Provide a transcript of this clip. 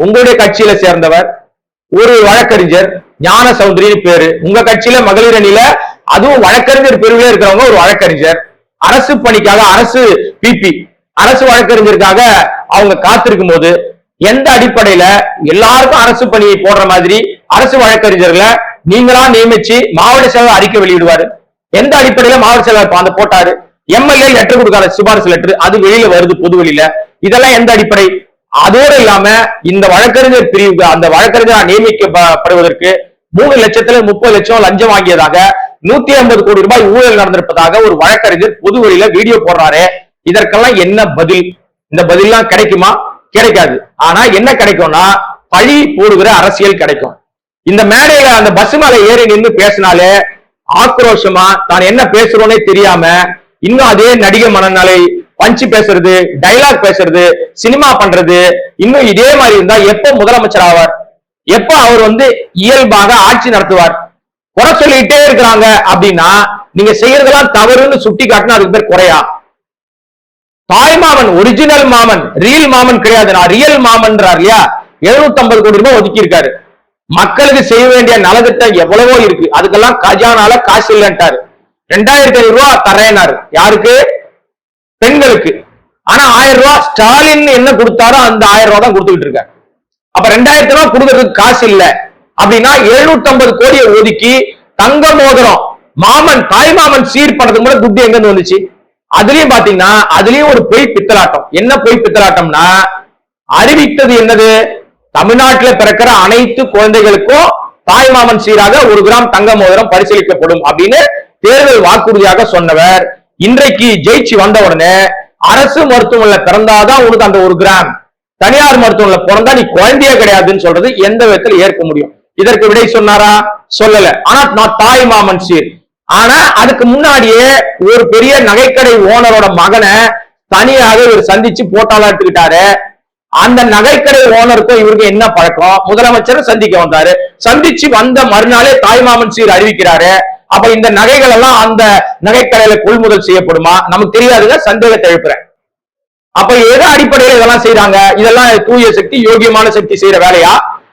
உங்களுடைய கட்சியில சேர்ந்தவர் ஒரு வழக்கறிஞர் ஞான சௌந்தரின்னு பேரு, உங்க கட்சியில மகளிர் அணியில அதுவும் வழக்கறிஞர் பிரிவுல இருக்கிறவங்க ஒரு வழக்கறிஞர், அரசு பணிக்காக அரசு பிபி அரசு வழக்கறிஞருக்காக அவங்க காத்திருக்கும் போது எந்த அடிப்படையில எல்லாருக்கும் அரசு பணியை போடுற மாதிரி அரசு வழக்கறிஞர்களை நீங்களா நியமிச்சு மாவட்ட செயலர் அறிக்கை வெளியிடுவாரு? எந்த அடிப்படையில மாவட்ட செயலர் அந்த போட்டாரு? எம்எல்ஏ லெட்டர் கொடுக்காத சிபாரிசு லெட்டர் அது வெளியில வருது பொது வெளியில. இதெல்லாம் எந்த அடிப்படை? அதோடு இல்லாம இந்த வழக்கறிஞர் பிரிவு அந்த வழக்கறிஞர் நியமிக்கப்படுவதற்கு 3 லட்சத்துல 30 லட்சம் லஞ்சம் வாங்கியதாக 150 கோடி ரூபாய் ஊழல் நடந்திருப்பதாக ஒரு வழக்கறிஞர் பொது வெளியில வீடியோ போடுறாரு. இதற்கெல்லாம் என்ன பதில்? இந்த பதிலாம் கிடைக்குமா? கிடைக்காது. ஆனா என்ன கிடைக்கும்னா பழி போடுகிற அரசியல் கிடைக்கும். இந்த மேடையில அந்த பஸ் மேல ஏறி நின்று பேசினாலே ஆக்ரோஷமா தான் என்ன பேசுறோன்னே தெரியாம இன்னும் அதே நடிகை மனநிலை, பஞ்சு பேசுறது, டைலாக் பேசுறது, சினிமா பண்றது, இன்னும் இதே மாதிரி இருந்தா எப்ப முதலமைச்சர் ஆவார்? எப்ப அவர் இயல்பாக ஆட்சி நடத்துவார்? குறை சொல்லிட்டே இருக்கிறாங்க அப்படின்னா நீங்க செய்யறதெல்லாம் தவறுன்னு சுட்டி காட்டினா அதுக்கு பேர் குறையா? தாய் மாமன், ஒரிஜினல் மாமன், ரியல் மாமன் கிடையாது, நான் ரியல் மாமன்றார் இல்லையா? 750 கோடி ரூபாய் ஒதுக்கி இருக்காரு. மக்களுக்கு செய்ய வேண்டிய நலத்திட்டம் எவ்வளவோ இருக்கு, அதுக்கெல்லாம் கஜானால காசு இல்லைன்ட்டாரு. 2500 ரூபாய் தரேனாரு. யாருக்கு? பெண்களுக்கு. ஆனா 1000 ரூபாய் ஸ்டாலின் என்ன கொடுத்தாரோ அந்த 1000 ரூபாய் தான் கொடுத்துக்கிட்டு இருக்காரு. அப்ப 2000 ரூபாய் கொடுக்கறதுக்கு காசு இல்ல அப்படின்னா 750 கோடியை ஒதுக்கி தங்க மோதிரம் மாமன் தாய் மாமன் சீர் பண்றதுக்கு கூட துட்டு எங்க இருந்து வந்துச்சு? அதுலயும் பாத்தீங்கன்னா அதுலயும் ஒரு பொய் பித்தலாட்டம். என்ன பொய் பித்தலாட்டம்னா அறிவித்தது என்னது? தமிழ்நாட்டில் பிறக்கிற அனைத்து குழந்தைகளுக்கும் தாய் மாமன் சீராக 1 கிராம் தங்க மோதிரம் பரிசீலிக்கப்படும் அப்படின்னு தேர்தல் வாக்குறுதியாக சொன்னவர் இன்றைக்கு ஜெயிச்சு வந்த உடனே அரசு மருத்துவமனையில பிறந்தாதான் உனக்கு அந்த 1 கிராம், தனியார் மருத்துவமனையில பிறந்தா நீ குழந்தையே கிடையாதுன்னு சொல்றது எந்த விதத்தில் ஏற்க முடியும்? இதற்கு விடை சொன்னாரா? சொல்லல. ஆனா நான் தாய் மாமன் சீர். ஆனா அதுக்கு முன்னாடியே ஒரு பெரிய நகைக்கடை ஓனரோட மகனை தனியாக இவர் சந்திச்சு போட்டாலா எடுத்துக்கிட்டாரு. அந்த நகைக்கடை ஓனருக்கும் இவருக்கு என்ன பழக்கம்? முதலமைச்சர் சந்திக்க வந்தாரு. சந்திச்சு வந்த மறுநாளே தாய்மாமன் சீர் அறிவிக்கிறாரு. அப்ப இந்த நகைகள் எல்லாம் அந்த நகைக்கடையில கொள்முதல் செய்யப்படுமா? நமக்கு தெரியாதுங்க, சந்தேகத்தை எழுப்புறேன். அப்ப எது அடிப்படையில் இதெல்லாம் செய்யறாங்க? இதெல்லாம் தூய சக்தி, யோகியமான சக்தி செய்யற வேலையா?